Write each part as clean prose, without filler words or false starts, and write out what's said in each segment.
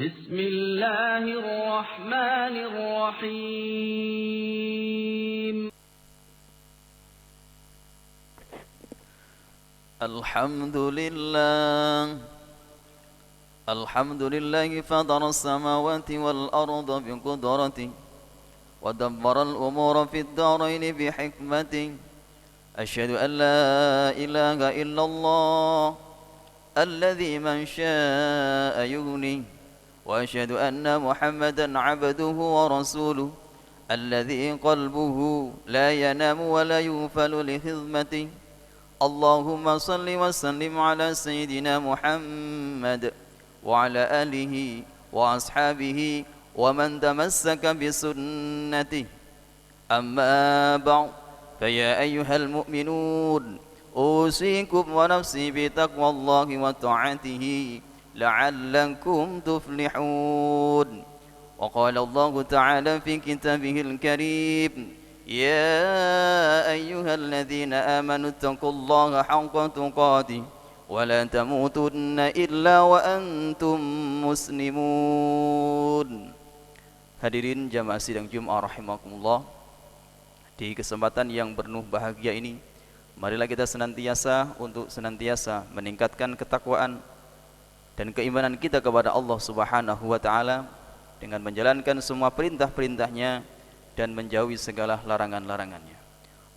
بسم الله الرحمن الرحيم الحمد لله فطر السماوات والأرض بقدرته ودبر الأمور في الدارين بحكمته أشهد أن لا إله إلا الله الذي من شاء يغني وأشهد أن محمدا عبده ورسوله الذي قلبه لا ينام ولا يغفل لخدمته اللهم صل وسلم على سيدنا محمد وعلى آله وأصحابه ومن تمسك بسنته أما بعد فيا أيها المؤمنون أوصيكم ونفسي بتقوى الله وطاعته لعلكم تفلحون وقال الله تعالى في كتابه الكريم يا أيها الذين آمنوا اتقوا الله حق تقاته ولا تموتن إلا وأنتم مسلمون. Hadirin jamaah sidang Jumat rahimakumullah, di kesempatan yang penuh bahagia ini, marilah kita senantiasa meningkatkan ketakwaan dan keimanan kita kepada Allah Subhanahu wa taala dengan menjalankan semua perintah-perintahnya dan menjauhi segala larangan-larangannya.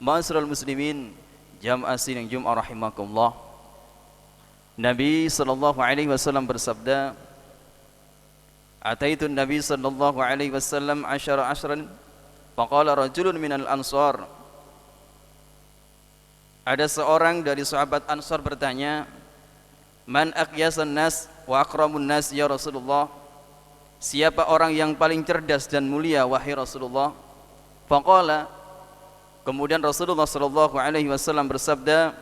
Ma'asyiral muslimin, jamaah sidang Jumat rahimakumullah, Nabi sallallahu alaihi wasallam bersabda, "Ataitun Nabi sallallahu alaihi wasallam ashran faqala rajulun minal ansar." Ada seorang dari sahabat Ansar bertanya, "Man aqyasan nas wa akramun nas ya Rasulullah?" Siapa orang yang paling cerdas dan mulia wahai Rasulullah? Faqala, kemudian Rasulullah sallallahu alaihi wasallam bersabda,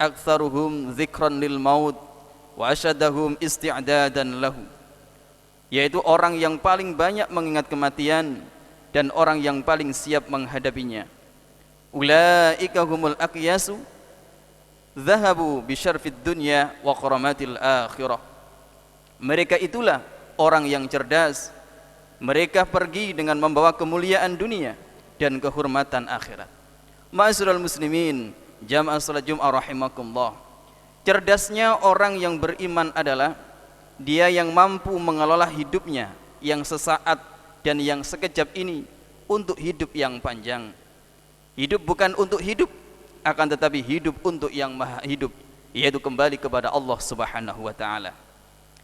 "Aktsaruhum dzikran lil maut wa asyaddahum isti'dadan lahu." Yaitu orang yang paling banyak mengingat kematian dan orang yang paling siap menghadapinya. Ulaika humul aqyasu dhahabu bi syarfid dunya wa qaramatil akhirah. Mereka itulah orang yang cerdas. Mereka pergi dengan membawa kemuliaan dunia dan kehormatan akhirat. Ma'asyiral muslimin, jamaah salat Jumat rahimakumullah, cerdasnya orang yang beriman adalah dia yang mampu mengelola hidupnya yang sesaat dan yang sekejap ini untuk hidup yang panjang. Hidup bukan untuk hidup, akan tetapi hidup untuk yang maha hidup, yaitu kembali kepada Allah Subhanahu wa taala.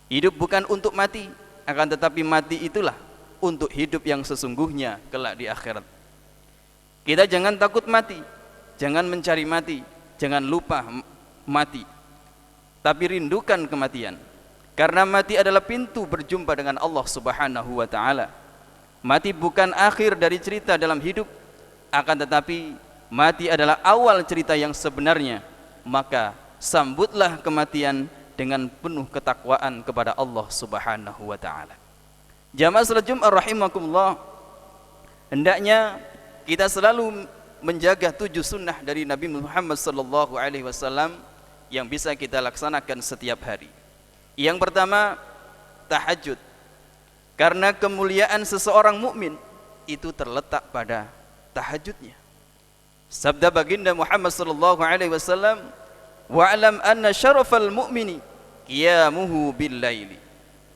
Hidup bukan untuk mati, akan tetapi mati itulah untuk hidup yang sesungguhnya kelak di akhirat. Kita jangan takut mati, jangan mencari mati, jangan lupa mati, tapi rindukan kematian. Karena mati adalah pintu berjumpa dengan Allah Subhanahu wa taala. Mati bukan akhir dari cerita dalam hidup, akan tetapi mati adalah awal cerita yang sebenarnya. Maka sambutlah kematian dengan penuh ketakwaan kepada Allah Subhanahu wa taala. Jamaah salat Jumat rahimakumullah, hendaknya kita selalu menjaga 7 sunnah dari Nabi Muhammad sallallahu alaihi wasallam yang bisa kita laksanakan setiap hari. Yang pertama, tahajud. Karena kemuliaan seseorang mukmin itu terletak pada tahajudnya. Sabda baginda Muhammad sallallahu alaihi wasallam, "Wa'lam anna syarafal mu'mini qiyamuhu bil laili."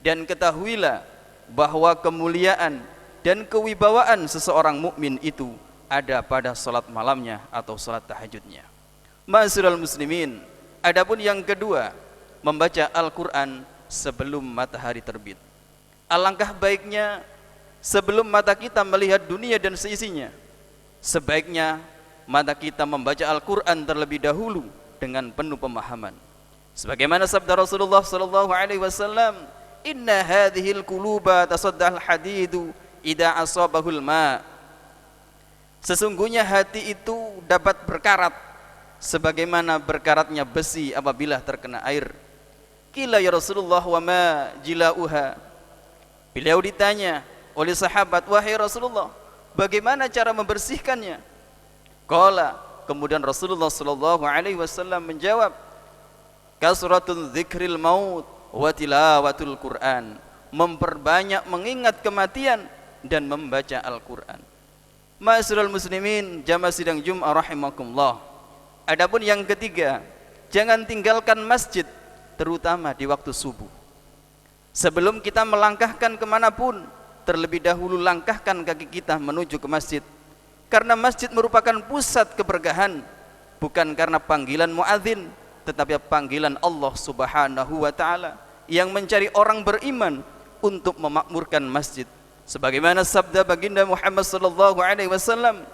Dan ketahuilah bahwa kemuliaan dan kewibawaan seseorang mukmin itu ada pada salat malamnya atau salat tahajudnya. Ma'asyiral muslimin, adapun yang kedua, membaca Al-Qur'an sebelum matahari terbit. Alangkah baiknya sebelum mata kita melihat dunia dan seisinya, sebaiknya mata kita membaca Al-Qur'an terlebih dahulu dengan penuh pemahaman. Sebagaimana sabda Rasulullah sallallahu alaihi wasallam, "Inna hadhil quluba tasaddal hadidu idza asabahul ma." Sesungguhnya hati itu dapat berkarat sebagaimana berkaratnya besi apabila terkena air. Qila ya Rasulullah wa ma jilauha. Beliau ditanya oleh sahabat, "Wahai Rasulullah, bagaimana cara membersihkannya?" Qala, kemudian Rasulullah sallallahu alaihi wasallam menjawab, "Kasratul dzikril maut wa tilawatul Qur'an." memperbanyak mengingat kematian dan membaca Al-Quran. Ma'asyiral muslimin, jamaah sidang Jum'ah rahimakumullah. Adapun yang ketiga, jangan tinggalkan masjid, terutama di waktu subuh. Sebelum kita melangkahkan kemanapun, terlebih dahulu langkahkan kaki kita menuju ke masjid. Karena masjid merupakan pusat keberkahan, bukan karena panggilan muadzin, tetapi panggilan Allah Subhanahu wa ta'ala yang mencari orang beriman untuk memakmurkan masjid. Sebagaimana sabda baginda Muhammad sallallahu alaihi wasallam,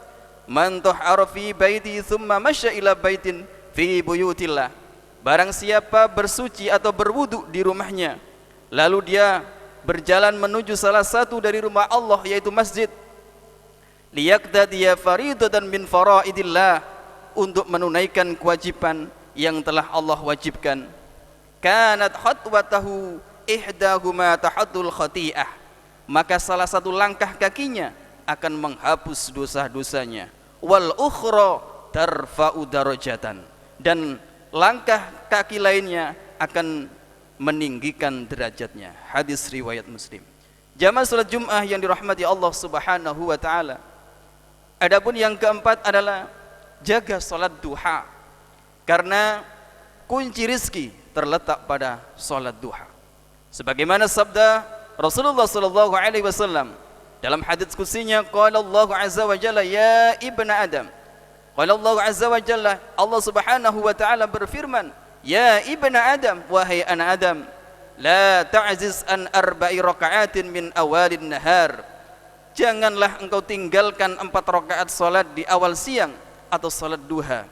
"Man tahara fi baiti thumma masya ila baitin fi buyutillah." Barang siapa bersuci atau berwudu di rumahnya, lalu dia berjalan menuju salah satu dari rumah Allah, yaitu masjid, liyaqtadiya faridatan min faraidillah, untuk menunaikan kewajiban yang telah Allah wajibkan, kanat khatwatahu ihdahuma tahaddul khati'ah, maka salah satu langkah kakinya akan menghapus dosa-dosanya, wal ukhra tarfa'u darajatan, dan langkah kaki lainnya akan meninggikan derajatnya. Hadis riwayat Muslim. Jamaah salat Jumat yang dirahmati Allah Subhanahu wa taala. Adapun yang keempat adalah jaga salat duha, karena kunci rizki terletak pada salat duha. Sebagaimana sabda Rasulullah sallallahu alaihi wasallam dalam hadits qudsinya, qala Allah azza wa jalla, ya ibna Adam. Qala Allah azza wa jalla, Allah Subhanahu wa taala berfirman, ya ibna Adam, wahai anak Adam, la ta'ziz an arba'i raka'atin min awalin nahar. Janganlah engkau tinggalkan 4 rakaat salat di awal siang atau salat duha.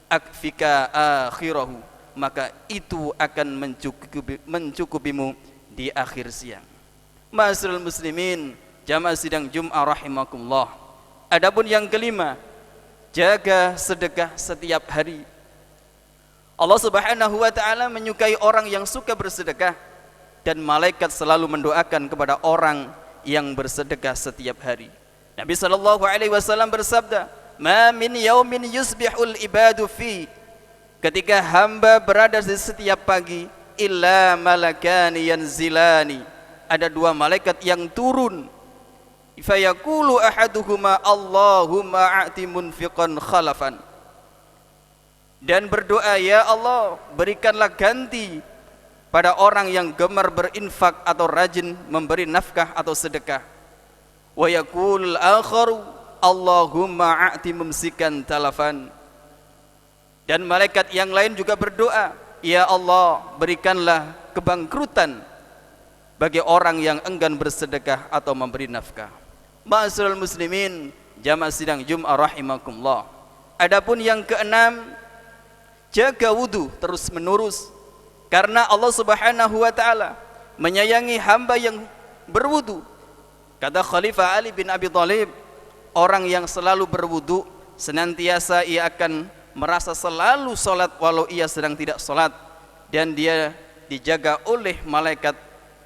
Akfika akhirahu, maka itu akan mencukupimu di akhir siang. Ma'asyiral muslimin, jamaah sidang Jum'ah rahimakumullah. Adapun yang kelima, jaga sedekah setiap hari. Allah Subhanahu wa taala menyukai orang yang suka bersedekah, dan malaikat selalu mendoakan kepada orang yang bersedekah setiap hari. Nabi sallallahu alaihi wasallam bersabda, "Ma min yaumin yusbihul ibadu fi." Ketika hamba berada di setiap pagi, illa malakani yanzilani, ada 2 malaikat yang turun. Fayaqulu ahaduhuma Allahumma a'ti munfiqan khalafan, dan berdoa, ya Allah, berikanlah ganti pada orang yang gemar berinfak atau rajin memberi nafkah atau sedekah. Wa yaqul akharu Allahumma a'ti mumsikan talafan, dan malaikat yang lain juga berdoa, ya Allah, berikanlah kebangkrutan bagi orang yang enggan bersedekah atau memberi nafkah. Ma'asyiral muslimin, jamaah sidang Jum'ah rahimakumullah. Adapun yang keenam, jaga wudu terus menerus, karena Allah Subhanahu wa taala menyayangi hamba yang berwudu. Kata Khalifah Ali bin Abi Thalib, orang yang selalu berwudu senantiasa ia akan merasa selalu salat walau ia sedang tidak salat, dan dia dijaga oleh malaikat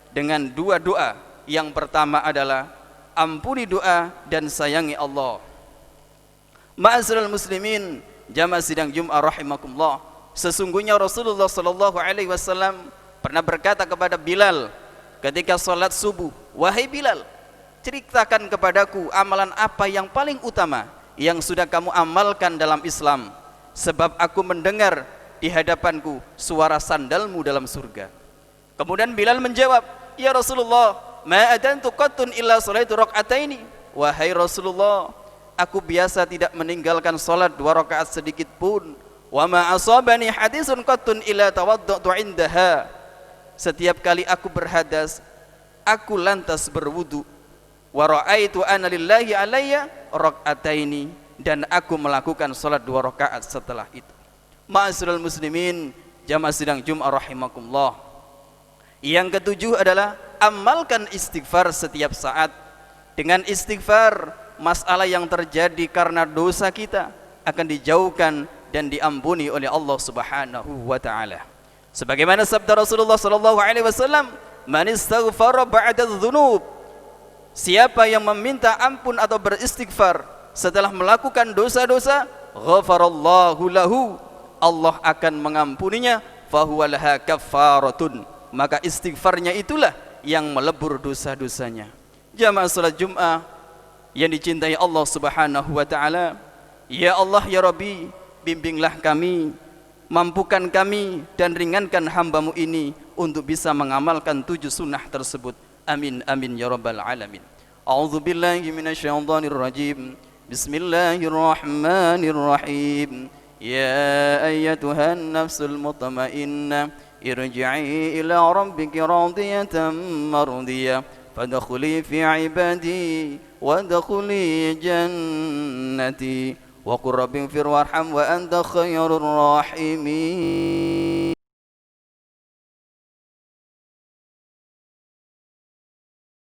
dengan 2 doa. Yang pertama adalah ampuni doa dan sayangi Allah. Ma'asyiral muslimin, jamaah sidang Jum'ah rahimakumullah, sesungguhnya Rasulullah sallallahu alaihi wasallam pernah berkata kepada Bilal ketika salat subuh, wahai Bilal, ceritakan kepadaku amalan apa yang paling utama yang sudah kamu amalkan dalam Islam, sebab aku mendengar di hadapanku suara sandalmu dalam surga. Kemudian Bilal menjawab, ya Rasulullah, ma adantu qattun illa salaitu rak'ataini. Wahai Rasulullah, aku biasa tidak meninggalkan salat 2 rakaat sedikit pun. Wa ma asabani hadisun qattun illa tawaddatu indaha. Setiap kali aku berhadas, aku lantas berwudu. Wa ra'aitu anna lillahi alayya rak'ataini, dan aku melakukan salat 2 rakaat setelah itu. Ma'asyiral muslimin, jamaah sidang Jum'ah rahimakumullah. Yang ketujuh adalah amalkan istighfar setiap saat. Dengan istighfar, masalah yang terjadi karena dosa kita akan dijauhkan dan diampuni oleh Allah Subhanahu wa taala. Sebagaimana sabda Rasulullah sallallahu alaihi wasallam, "Man istaghfara ba'da dzunub." Siapa yang meminta ampun atau beristighfar setelah melakukan dosa-dosa, ghafarallahu lahu, Allah akan mengampuninya, fahuwa laha kaffaratun, maka istighfarnya itulah yang melebur dosa-dosanya. Jamaah salat Jumat yang dicintai Allah Subhanahu wa taala, ya Allah ya Rabbi, bimbinglah kami, mampukan kami dan ringankan hamba-Mu ini untuk bisa mengamalkan 7 sunnah tersebut. Amin amin ya rabbal alamin. A'udzu billahi minasyaitonir rajim. Bismillahirrahmanirrahim. Ya ayyatuhan nafsul mutmainnah, irji'i ila rabbiki radiyatan mardiyah, fadkhuli fi ibadi wadkhuli jannati wa qur rabbighfir warham wa anta khairur rahimin.